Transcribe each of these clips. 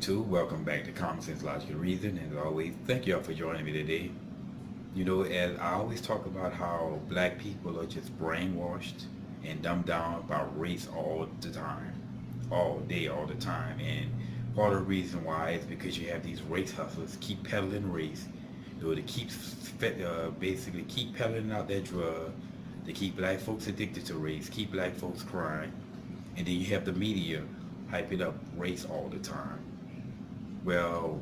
YouTube. Welcome back to Common Sense Logical Reason. And as always, thank you all for joining me today. As I always talk about how black people are just brainwashed and dumbed down about race all the time, all day, all the time. And part of the reason why is because you have these race hustlers keep peddling race. They keep basically keep peddling out that drug. They keep black folks addicted to race, keep black folks crying, and then you have the media hyping up race all the time. Well,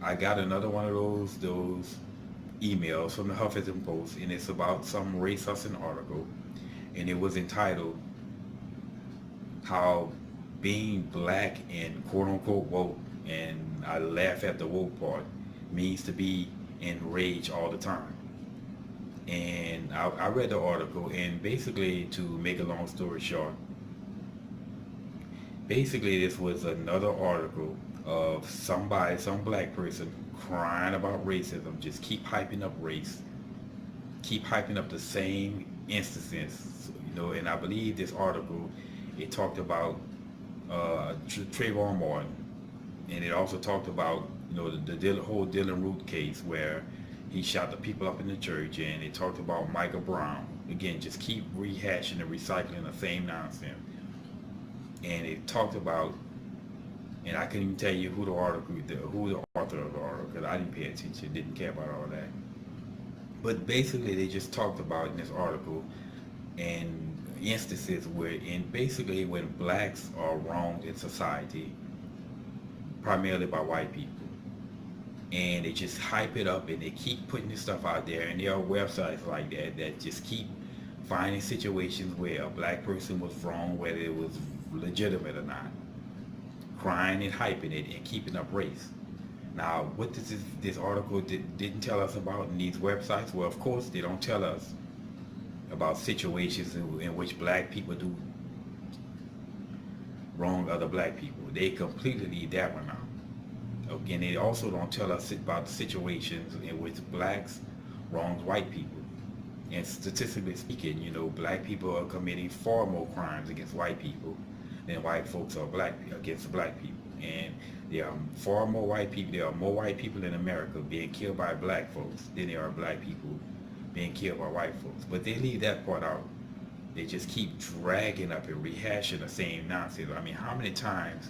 I got another one of those emails from the Huffington Post, and it's about some race hustling article, and it was entitled "How Being Black and Quote Unquote Woke," and I laugh at the woke part, means to be enraged all the time. And I read the article, and basically, to make a long story short, basically this was another article of somebody, some black person crying about racism, just keep hyping up race, keep hyping up the same instances, and I believe this article, it talked about Trayvon Martin, and it also talked about the whole Dylan Root case where he shot the people up in the church, and it talked about Michael Brown. Again, just keep rehashing and recycling the same nonsense. And it talked about, and I couldn't even tell you who the article, who the author of the article, because I didn't pay attention, didn't care about all that. But basically, they just talked about in this article and instances where, in basically when blacks are wronged in society, primarily by white people, and they just hype it up and they keep putting this stuff out there, and there are websites like that that just keep finding situations where a black person was wrong, whether it was legitimate or not, crying and hyping it and keeping up race. Now, what this article didn't tell us about in these websites? Well, of course, they don't tell us about situations in which black people do wrong other black people. They completely leave that one out. Again, they also don't tell us about situations in which blacks wrong white people. And statistically speaking, black people are committing far more crimes against white people than white folks are against black people. And there are far more white people. There are more white people in America being killed by black folks than there are black people being killed by white folks. But they leave that part out. They just keep dragging up and rehashing the same nonsense. I mean, how many times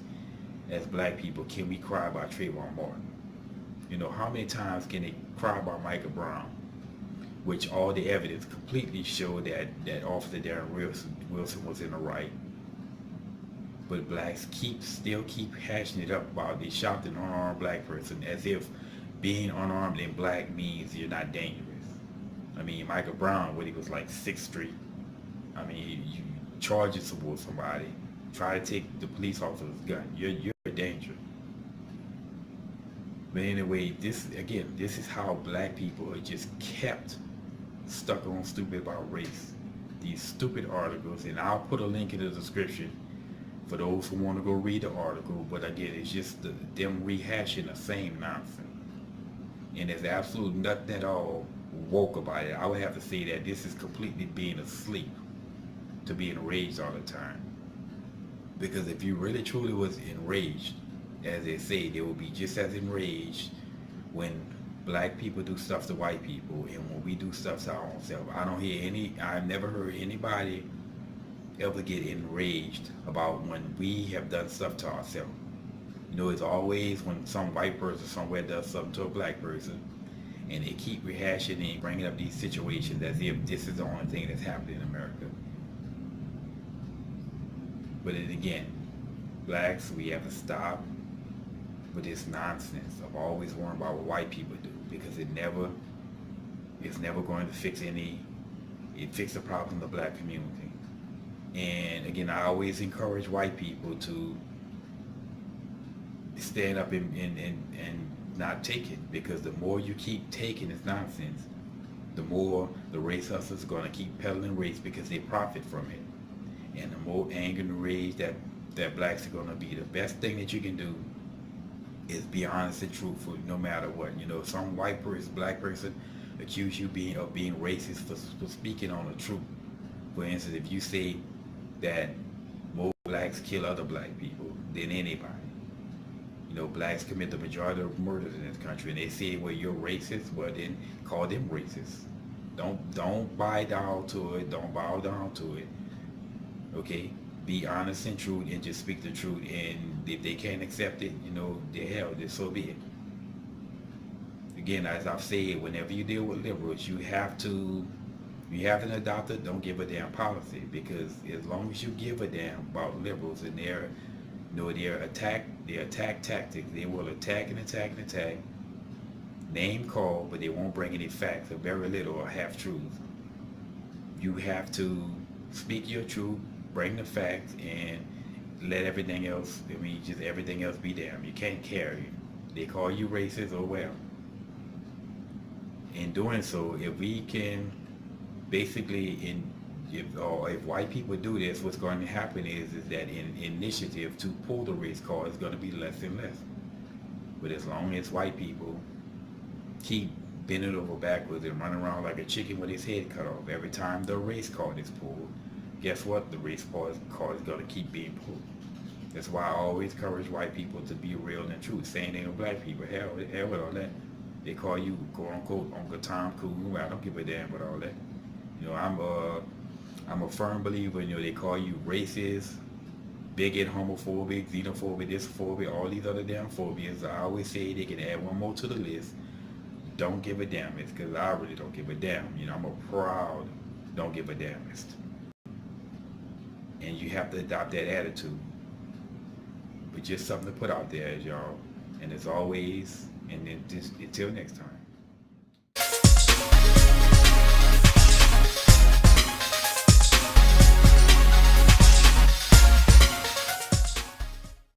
as black people can we cry about Trayvon Martin? How many times can they cry about Michael Brown? Which all the evidence completely showed that Officer Darren Wilson was in the right. But blacks still keep hashing it up about they shot an unarmed black person as if being unarmed and black means you're not dangerous. I mean, Michael Brown, when he was like 6'3", I mean, you charge it towards somebody, try to take the police officer's gun, you're a danger. But anyway, this is how black people are just kept stuck on stupid about race. These stupid articles, and I'll put a link in the description for those who want to go read the article. But again, it's just them rehashing the same nonsense, and there's absolutely nothing at all woke about it. I would have to say that this is completely being asleep to be enraged all the time. Because if you really truly was enraged, as they say, they will be just as enraged when black people do stuff to white people and when we do stuff to our own self. I've never heard anybody ever get enraged about when we have done stuff to ourselves. It's always when some white person somewhere does something to a black person, and they keep rehashing and bringing up these situations as if this is the only thing that's happening in America. But then again, blacks, we have to stop with this nonsense of always worrying about what white people do, because it's never going to fix the problem of the black community. And again, I always encourage white people to stand up and not take it, because the more you keep taking this nonsense, the more the race hustlers are going to keep peddling race because they profit from it. And the more anger and rage that blacks are going to be. The best thing that you can do is be honest and truthful no matter what. Some black person accuse you of being racist for speaking on the truth. For instance, if you say that more blacks kill other black people than anybody, You know, blacks commit the majority of murders in this country, and they say, well, you're racist. Well, then call them racist. Don't buy down to it. Don't bow down to it. Okay, be honest and true, and just speak the truth. And if they can't accept it, you know, the hell, just so be it. Again, as I've said, whenever you deal with liberals, you have an adopted don't give a damn policy, because as long as you give a damn about liberals and their, you know, their attack tactics, they will attack and attack and attack, name call, but they won't bring any facts, or very little, or half truths. You have to speak your truth, bring the facts, and let everything else, I mean, just everything else be damn. You can't carry it. They call you racist, oh well. In doing so, if we can basically, if white people do this, what's going to happen is that in initiative to pull the race card is going to be less and less. But as long as white people keep bending over backwards and running around like a chicken with his head cut off every time the race card is pulled, guess what? The race card is going to keep being pulled. That's why I always encourage white people to be real and true. Same thing with black people. Hell with all that. They call you, quote unquote, Uncle Tom Cool. I don't give a damn about all that. You know, I'm a firm believer. You know, they call you racist, bigot, homophobic, xenophobic, dysphobic, all these other damn phobias. I always say they can add one more to the list. Don't give a damn. It's because I really don't give a damn. You know, I'm a proud don't give a damnist. And you have to adopt that attitude. But just something to put out there, y'all. And as always, and then just until next time.